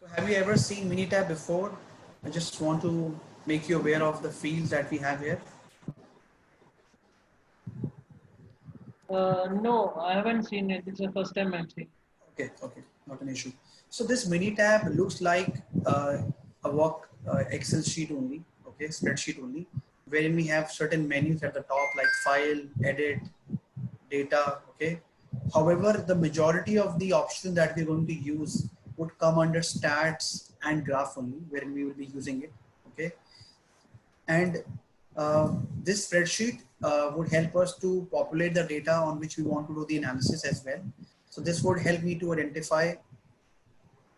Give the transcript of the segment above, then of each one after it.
So have you ever seen Minitab before? I just want to make you aware of the fields that we have here. No, I haven't seen it. It's the first time I'm seeing. Okay, not an issue. So this Minitab looks like a work Excel sheet only, okay, spreadsheet only, wherein we have certain menus at the top like file, edit, data, okay. However, the majority of the options that we're going to use would come under stats and graph only, wherein we will be using it, okay. And this spreadsheet would help us to populate the data on which we want to do the analysis as well. So this would help me to identify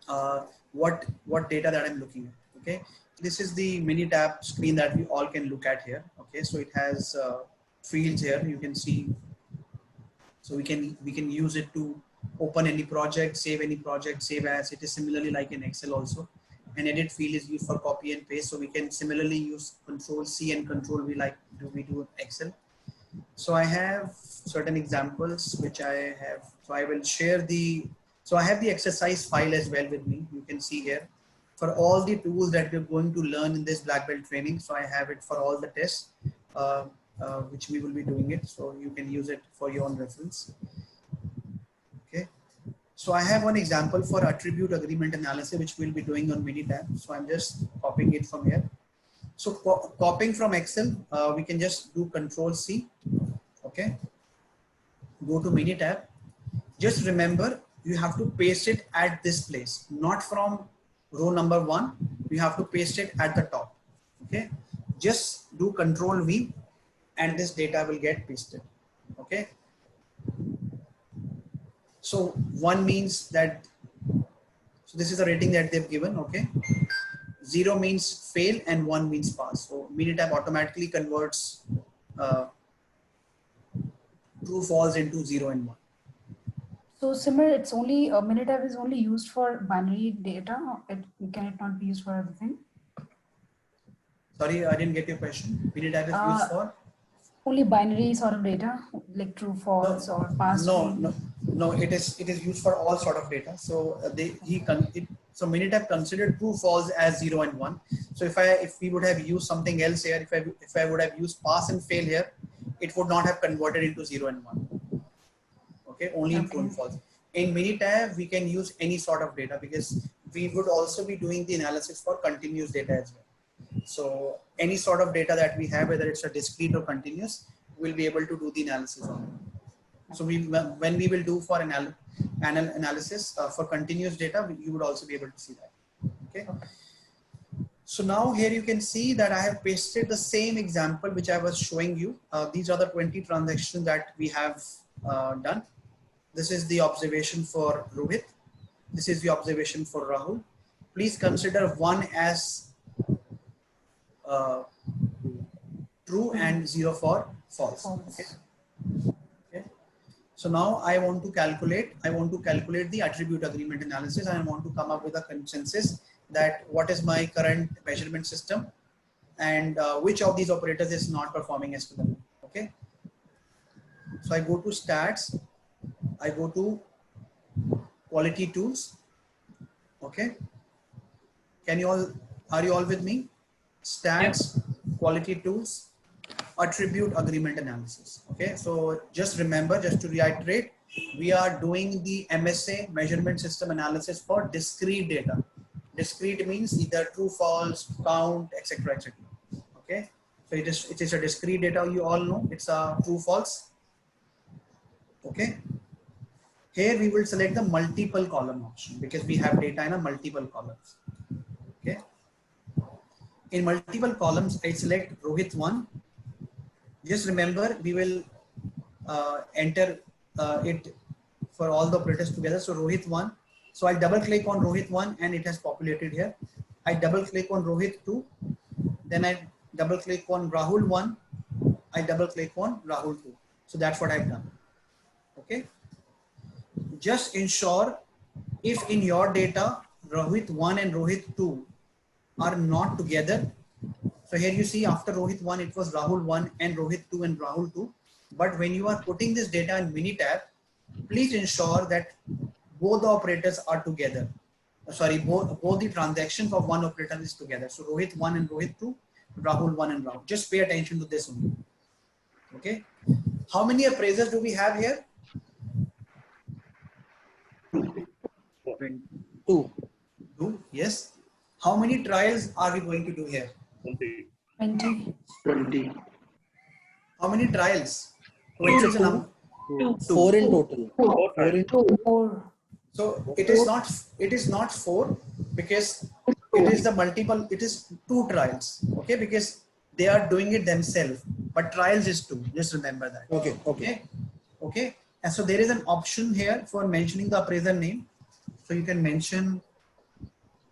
uh, what data that I'm looking at. Okay, this is the Minitab screen that we all can look at here. Okay, so it has fields here. You can see. So we can use it to open any project, save as. It is similarly like in Excel also. An edit field is used for copy and paste. So we can similarly use Control C and Control V like we do in Excel. So I have certain examples which I have. So I will share the. So I have the exercise file as well with me. You can see here for all the tools that we're going to learn in this black belt training. So I have it for all the tests. Which we will be doing it, so you can use it for your own reference. Okay, so I have one example for attribute agreement analysis which we'll be doing on Minitab. So I'm just copying it from here. So copying from Excel, we can just do Control C. Okay, go to Minitab. Just remember, you have to paste it at this place, not from row number 1. You have to paste it at the top. Okay, just do Control V and this data will get pasted. Okay, so 1 means that, so this is the rating that they've given. Okay, 0 means fail and 1 means pass. So Minitab automatically converts true false into 0 and 1. So Simmer, it's only Minitab is only used for binary data. Can it not be used for other thing? Sorry, I didn't get your question. Minitab is used for only binary sort of data, like true, false, or pass. No. It is used for all sort of data. So so Minitab considered true, false as 0 and 1. So if we would have used something else here, if I would have used pass and fail here, it would not have converted into 0 and 1. Okay, only in true and false. In Minitab, we can use any sort of data because we would also be doing the analysis for continuous data as well. So any sort of data that we have, whether it's a discrete or continuous, we'll be able to do the analysis on it. So when we will do for analysis for continuous data, you would also be able to see that. Okay. So now here you can see that I have pasted the same example which I was showing you. These are the 20 transactions that we have done. This is the observation for Rohit. This is the observation for Rahul. Please consider 1 as true and 0 for false. Okay. Okay. So now I want to calculate the attribute agreement analysis, and I want to come up with a consensus that what is my current measurement system and which of these operators is not performing as per the. Okay. So I go to stats, I go to quality tools. Okay. Are you all with me? Stats, quality tools, attribute agreement analysis. Okay, so just remember, just to reiterate, we are doing the MSA measurement system analysis for discrete data. Discrete means either true, false, count, etc. etc. Okay, so it is a discrete data. You all know it's a true, false. Okay, here we will select the multiple column option because we have data in a multiple columns. Okay. In multiple columns, I select Rohit 1. Just remember, we will enter it for all the operators together. So Rohit 1. So I double click on Rohit 1 and it has populated here. I double click on Rohit 2. Then I double click on Rahul 1. I double click on Rahul 2. So that's what I've done. Okay. Just ensure if in your data, Rohit 1 and Rohit 2 are not together. So here you see after Rohit 1, it was Rahul 1 and Rohit 2 and Rahul 2. But when you are putting this data in Minitab, please ensure that both the operators are together. sorry, both the transactions of one operator is together. So Rohit 1 and Rohit 2, Rahul 1 and Rahul. Just pay attention to this only. Okay. How many appraisers do we have here? 2. 2. Yes. How many trials are we going to do here? 20. 20. How many trials? Coincidence number. 4 in total. 4 in 4. So it is not 4 because it is the multiple, it is 2 trials. Okay, because they are doing it themselves, but trials is 2. Just remember that. Okay. And so there is an option here for mentioning the appraiser name. So you can mention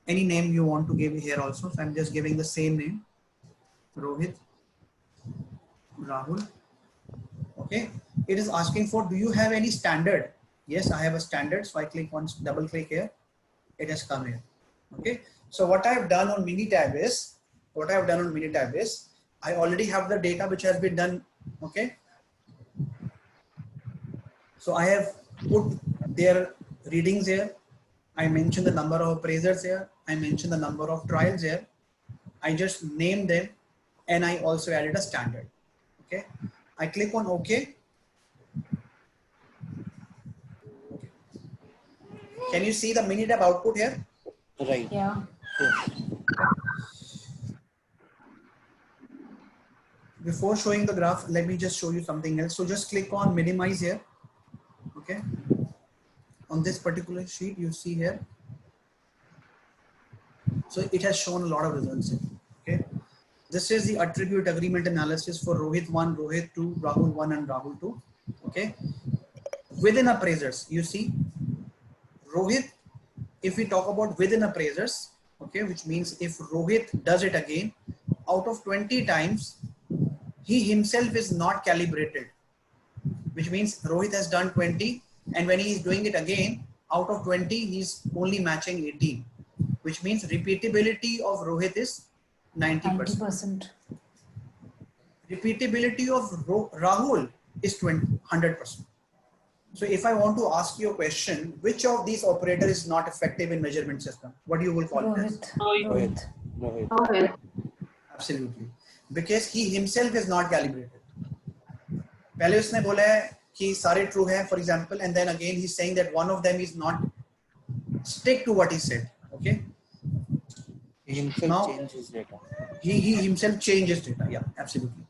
any name you want to give here also. So I'm just giving the same name, Rohit, Rahul. Okay. It is asking for, do you have any standard? Yes, I have a standard. So I click once, double click here. It has come here. Okay. So what I have done on Minitab is, I already have the data which has been done. Okay. So I have put their readings here. I mentioned the number of appraisers here. I mentioned the number of trials here. I just named them and I also added a standard. Okay. I click on OK. Can you see the Minitab output here? Right. Yeah. Before showing the graph, let me just show you something else. So just click on minimize here. Okay. On this particular sheet, you see here. So it has shown a lot of results here. Okay. This is the attribute agreement analysis for Rohit 1, Rohit 2, Rahul 1 and Rahul 2. Okay. Within appraisers, you see Rohit, if we talk about within appraisers, okay, which means if Rohit does it again, out of 20 times, he himself is not calibrated, which means Rohit has done 20 and when he is doing it again, out of 20, he's only matching 18, which means repeatability of Rohit is 90%. Repeatability of Rahul is 100%. So if I want to ask you a question, which of these operators is not effective in measurement system? What do you will call it? Rohit. Absolutely. Because he himself is not calibrated. पहले उसने बोला है कि सारे true है, for example, and then again he's saying that one of them is not stick to what he said. Okay. He himself changes data. He himself changes data. Yeah, absolutely.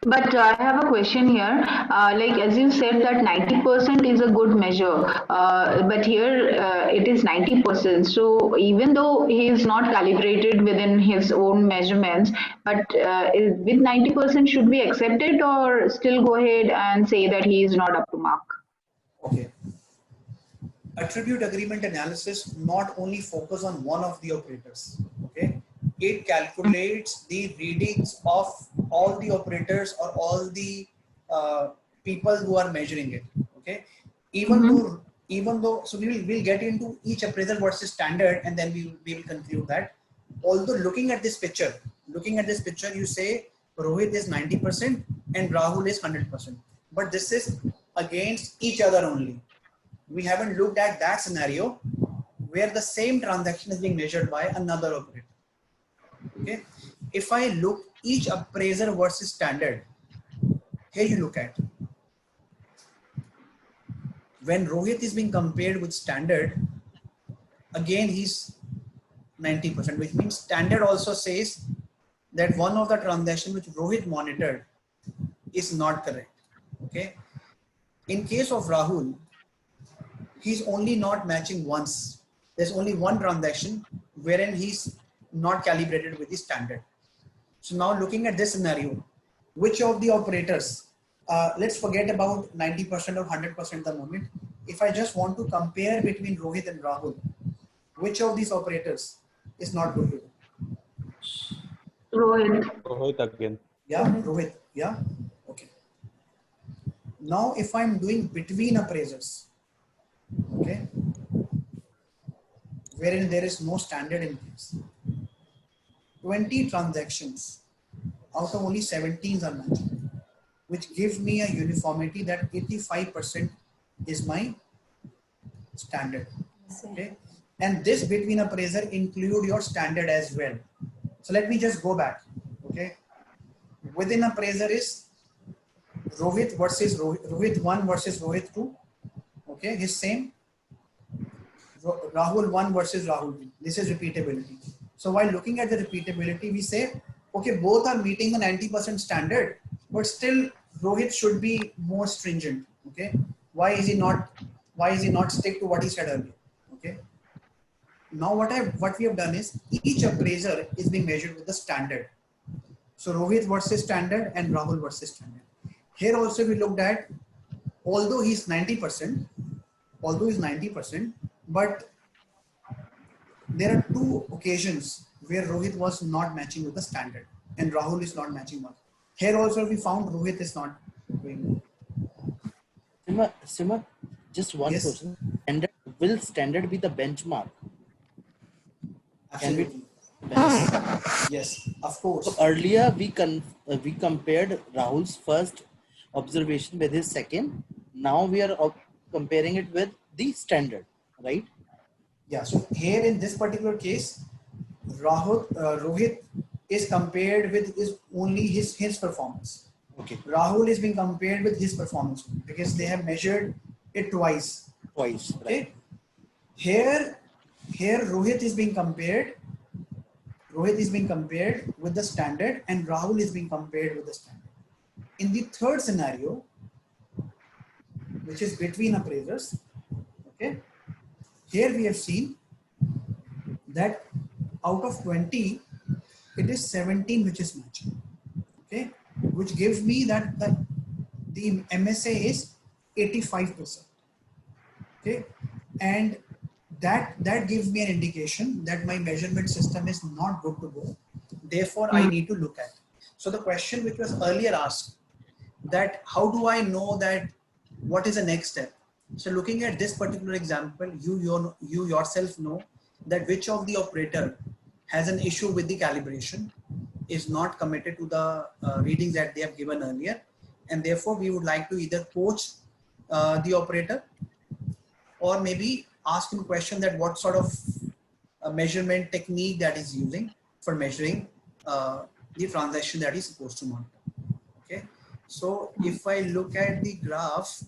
But I have a question here. Like as you said that 90% is a good measure, but here it is 90%. So even though he is not calibrated within his own measurements, but with 90% should we accept it or still go ahead and say that he is not up to mark? Okay. Attribute agreement analysis not only focus on one of the operators. Okay. It calculates the readings of all the operators or all the people who are measuring it. Okay. Even though, so we'll get into each appraiser versus standard, and then we will conclude that. Although looking at this picture, you say Rohit is 90% and Rahul is 100%. But this is against each other only. We haven't looked at that scenario where the same transaction is being measured by another operator. Okay. If I look each appraiser versus standard, here you look at when Rohit is being compared with standard, again he's 90%, which means standard also says that one of the transactions which Rohit monitored is not correct. Okay. In case of Rahul, he's only not matching once. There's only one transaction wherein he's not calibrated with the standard. So now looking at this scenario, which of the operators, let's forget about 90% or 100% at the moment. If I just want to compare between Rohit and Rahul, which of these operators is not good to do? Rohit again. Yeah, Rohit. Yeah. Okay. Now if I'm doing between appraisers, okay, wherein there is no standard in place, 20 transactions out of only 17 are matching, which gives me a uniformity that 85% is my standard. Okay. And this between appraiser include your standard as well. So let me just go back. Okay. Within appraiser is Rohit versus Rohit 1 versus Rohit 2. Okay, his same. Rahul 1 versus Rahul 2. This is repeatability. So while looking at the repeatability, we say, okay, both are meeting the 90% standard, but still Rohit should be more stringent. Okay, why is he not stick to what he said earlier? Okay. Now what we have done is each appraiser is being measured with the standard. So Rohit versus standard and Rahul versus standard. Here also we looked at, although he's 90%, but there are two occasions where Rohit was not matching with the standard and Rahul is not matching one. Here also we found Rohit is not doing. Simar, just one Yes. question. Will standard be the benchmark? Absolutely. Yes, of course. So earlier we compared Rahul's first observation with his second. Now we are comparing it with the standard, right? Yeah. So here in this particular case, Rohit is compared with only his performance. Okay. Rahul is being compared with his performance because they have measured it twice. Twice. Okay. Right. Here Rohit is being compared. Rohit is being compared with the standard and Rahul is being compared with the standard. In the third scenario, which is between appraisers, okay, here we have seen that out of 20, it is 17 which is matching, okay, which gives me that the MSA is 85%, okay, and that gives me an indication that my measurement system is not good to go. Therefore, I need to look at. So the question which was earlier asked, that how do I know that what is the next step? So looking at this particular example, you yourself know that which of the operator has an issue with the calibration, is not committed to the readings that they have given earlier, and therefore we would like to either coach the operator or maybe ask him a question that what sort of measurement technique that is using for measuring the transaction that is supposed to monitor. Okay, so if I look at the graph,